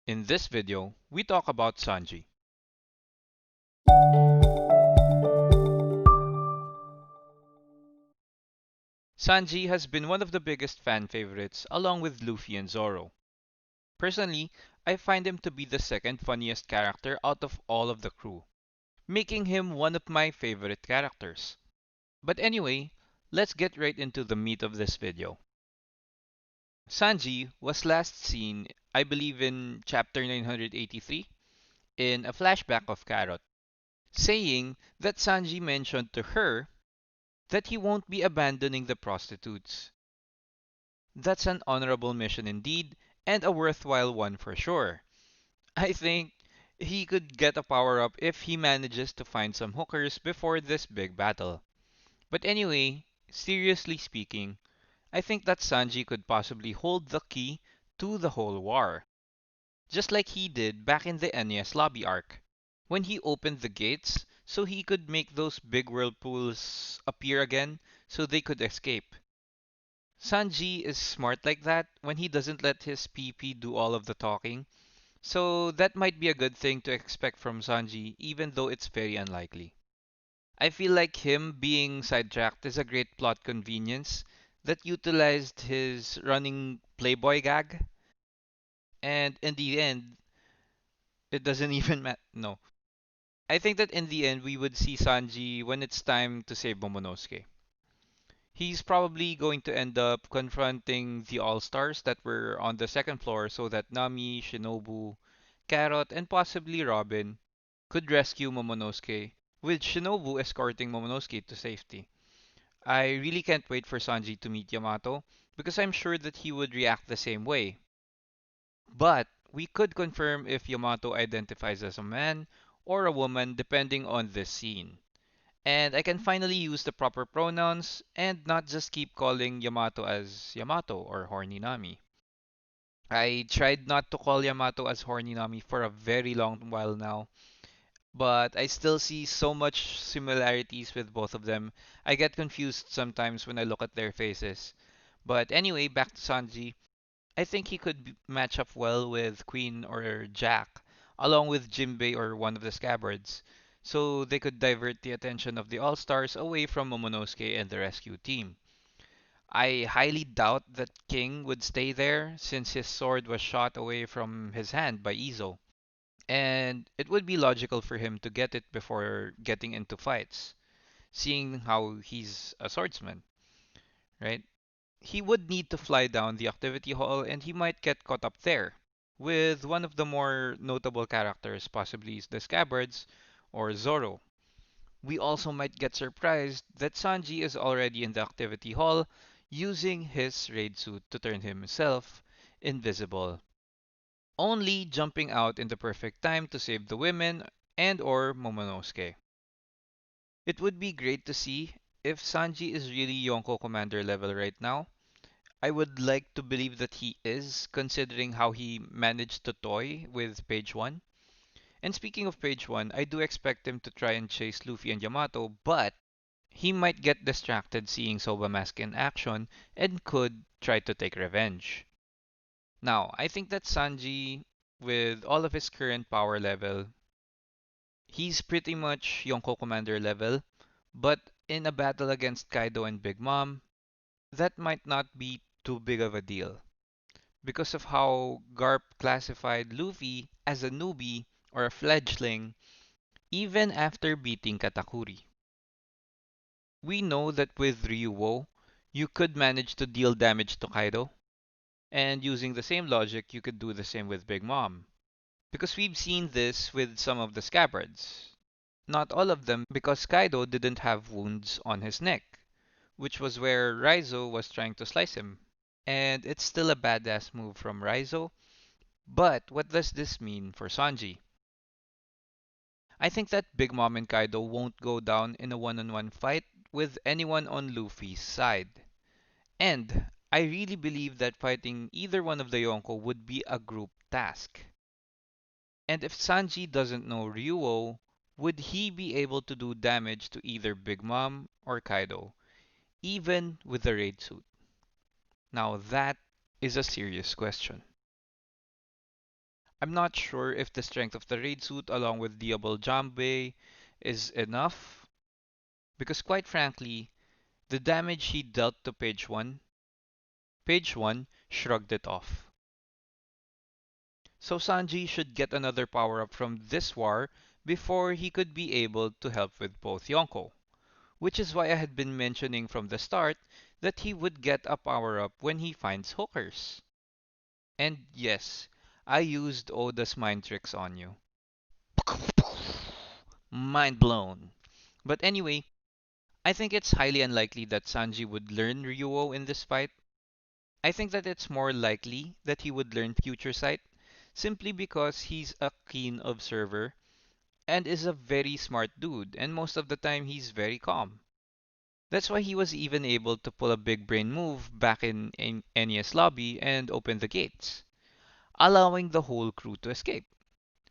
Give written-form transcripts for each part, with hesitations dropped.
In this video, we talk about Sanji. Sanji has been one of the biggest fan favorites along with Luffy and Zoro. Personally, I find him to be the second funniest character out of all of the crew, making him one of my favorite characters. But anyway, let's get right into the meat of this video. Sanji was last seen, I believe in chapter 983, in a flashback of Carrot, saying that Sanji mentioned to her that he won't be abandoning the prostitutes. That's an honorable mission indeed, and a worthwhile one for sure. I think he could get a power up if he manages to find some hookers before this big battle. But anyway, seriously speaking, I think that Sanji could possibly hold the key to the whole war, just like he did back in the NES lobby arc, when he opened the gates so he could make those big whirlpools appear again so they could escape. Sanji is smart like that when he doesn't let his PP do all of the talking, so that might be a good thing to expect from Sanji, even though it's very unlikely. I feel like him being sidetracked is a great plot convenience that utilized his running Playboy gag, and in the end, it doesn't even matter. No. I think that in the end, we would see Sanji when it's time to save Momonosuke. He's probably going to end up confronting the All-Stars that were on the second floor so that Nami, Shinobu, Carrot, and possibly Robin could rescue Momonosuke, with Shinobu escorting Momonosuke to safety. I really can't wait for Sanji to meet Yamato because I'm sure that he would react the same way. But we could confirm if Yamato identifies as a man or a woman depending on this scene. And I can finally use the proper pronouns and not just keep calling Yamato as Yamato or Horny Nami. I tried not to call Yamato as Horny Nami for a very long while now, but I still see so much similarities with both of them. I get confused sometimes when I look at their faces. But anyway, back to Sanji. I think he could match up well with Queen or Jack, along with Jinbei or one of the Scabbards, so they could divert the attention of the All-Stars away from Momonosuke and the rescue team. I highly doubt that King would stay there since his sword was shot away from his hand by Izo, and it would be logical for him to get it before getting into fights, seeing how he's a swordsman, right? He would need to fly down the activity hall and he might get caught up there with one of the more notable characters, possibly the Scabbards or Zoro. We also might get surprised that Sanji is already in the activity hall using his raid suit to turn himself invisible, only jumping out in the perfect time to save the women and or Momonosuke. It would be great to see if Sanji is really Yonko commander level right now. I would like to believe that he is, considering how he managed to toy with Page 1. And speaking of Page 1, I do expect him to try and chase Luffy and Yamato, but he might get distracted seeing Soba Mask in action and could try to take revenge. Now, I think that Sanji, with all of his current power level, he's pretty much Yonko Commander level, but in a battle against Kaido and Big Mom, that might not be too big of a deal, because of how Garp classified Luffy as a newbie or a fledgling even after beating Katakuri. We know that with Ryuo, you could manage to deal damage to Kaido, and using the same logic, you could do the same with Big Mom. Because we've seen this with some of the scabbards. Not all of them, because Kaido didn't have wounds on his neck, which was where Raizo was trying to slice him. And it's still a badass move from Raizo. But what does this mean for Sanji? I think that Big Mom and Kaido won't go down in a one-on-one fight with anyone on Luffy's side. And I really believe that fighting either one of the Yonko would be a group task. And if Sanji doesn't know Ryuo, would he be able to do damage to either Big Mom or Kaido, even with the raid suit? Now that is a serious question. I'm not sure if the strength of the raid suit along with Diablo Jambe is enough, because quite frankly, the damage he dealt to Page 1 shrugged it off. So Sanji should get another power up from this war before he could be able to help with both Yonko. Which is why I had been mentioning from the start that he would get a power up when he finds hookers. And yes, I used Oda's mind tricks on you. Mind blown. But anyway, I think it's highly unlikely that Sanji would learn Ryuo in this fight. I think that it's more likely that he would learn Future Sight simply because he's a keen observer and is a very smart dude, and most of the time he's very calm. That's why he was even able to pull a big brain move back in Enya's lobby and open the gates, allowing the whole crew to escape.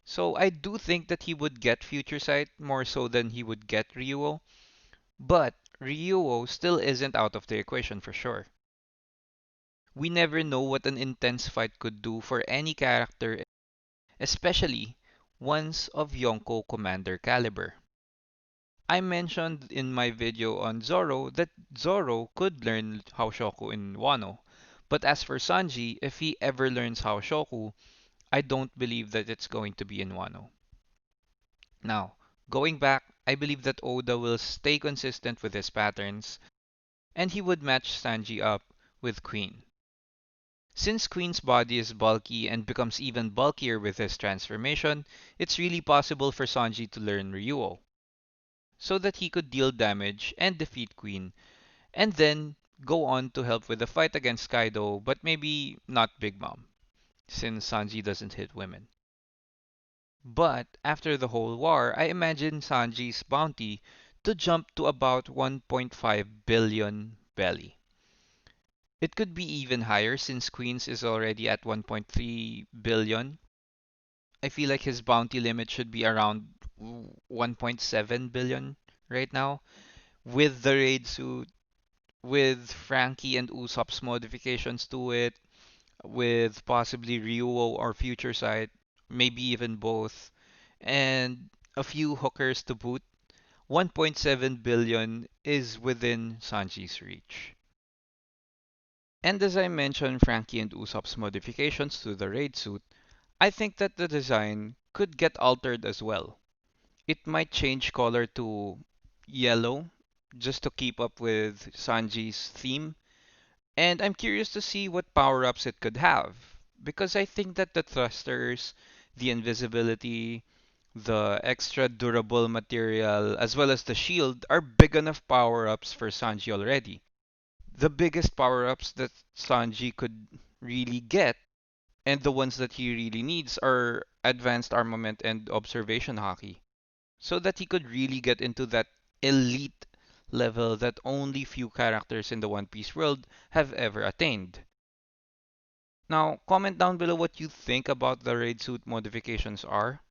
So I do think that he would get Future Sight more so than he would get Ryuo, but Ryuo still isn't out of the equation for sure. We never know what an intense fight could do for any character, especially ones of Yonko Commander caliber. I mentioned in my video on Zoro that Zoro could learn Haoshoku in Wano, but as for Sanji, if he ever learns Haoshoku, I don't believe that it's going to be in Wano. Now, going back, I believe that Oda will stay consistent with his patterns, and he would match Sanji up with Queen. Since Queen's body is bulky and becomes even bulkier with his transformation, it's really possible for Sanji to learn Ryuo, so that he could deal damage and defeat Queen, and then go on to help with the fight against Kaido, but maybe not Big Mom, since Sanji doesn't hit women. But after the whole war, I imagine Sanji's bounty to jump to about 1.5 billion belly. It could be even higher since Queen's is already at 1.3 billion. I feel like his bounty limit should be around 1.7 billion right now. With the raid suit, with Frankie and Usopp's modifications to it, with possibly Ryuo or Future Sight, maybe even both, and a few hookers to boot, 1.7 billion is within Sanji's reach. And as I mentioned, Frankie and Usopp's modifications to the raid suit, I think that the design could get altered as well. It might change color to yellow just to keep up with Sanji's theme. And I'm curious to see what power ups it could have. Because I think that the thrusters, the invisibility, the extra durable material, as well as the shield are big enough power ups for Sanji already. The biggest power ups that Sanji could really get, and the ones that he really needs, are advanced armament and observation hockey, so that he could really get into that elite level that only few characters in the One Piece world have ever attained. Now, comment down below what you think about the raid suit modifications are.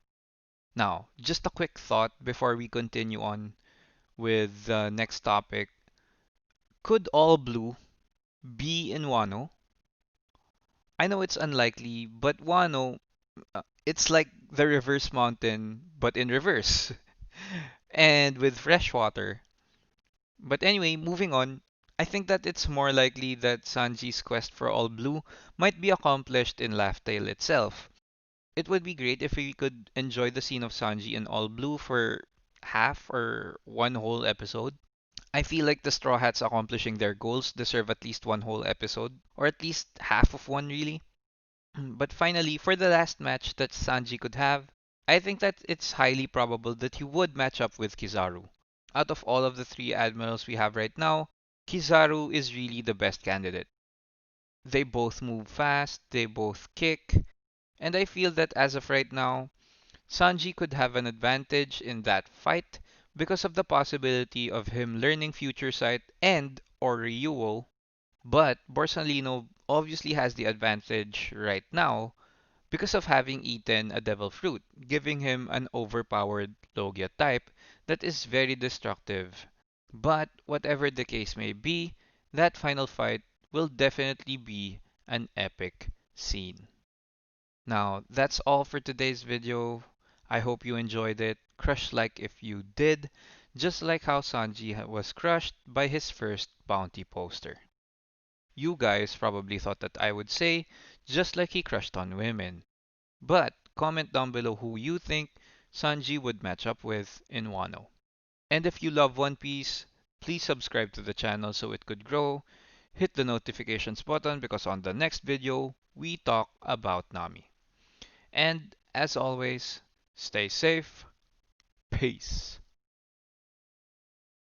Now, just a quick thought before we continue on with the next topic. Could all blue be in Wano? I know it's unlikely, but Wano, it's like the reverse mountain, but in reverse, and with fresh water. But anyway, moving on, I think that it's more likely that Sanji's quest for all blue might be accomplished in Laugh Tale itself. It would be great if we could enjoy the scene of Sanji in all blue for half or one whole episode. I feel like the Straw Hats accomplishing their goals deserve at least one whole episode, or at least half of one, really. But finally, for the last match that Sanji could have, I think that it's highly probable that he would match up with Kizaru. Out of all of the three admirals we have right now, Kizaru is really the best candidate. They both move fast, they both kick, and I feel that as of right now, Sanji could have an advantage in that fight because of the possibility of him learning Future Sight and or Ryuo, but Borsalino obviously has the advantage right now because of having eaten a devil fruit, giving him an overpowered Logia type that is very destructive. But whatever the case may be, that final fight will definitely be an epic scene. Now, that's all for today's video. I hope you enjoyed it. Crush like if you did, just like how Sanji was crushed by his first bounty poster. You guys probably thought that I would say, just like he crushed on women. But comment down below who you think Sanji would match up with in Wano. And if you love One Piece, please subscribe to the channel so it could grow. Hit the notifications button because on the next video, we talk about Nami. And as always, stay safe. Peace.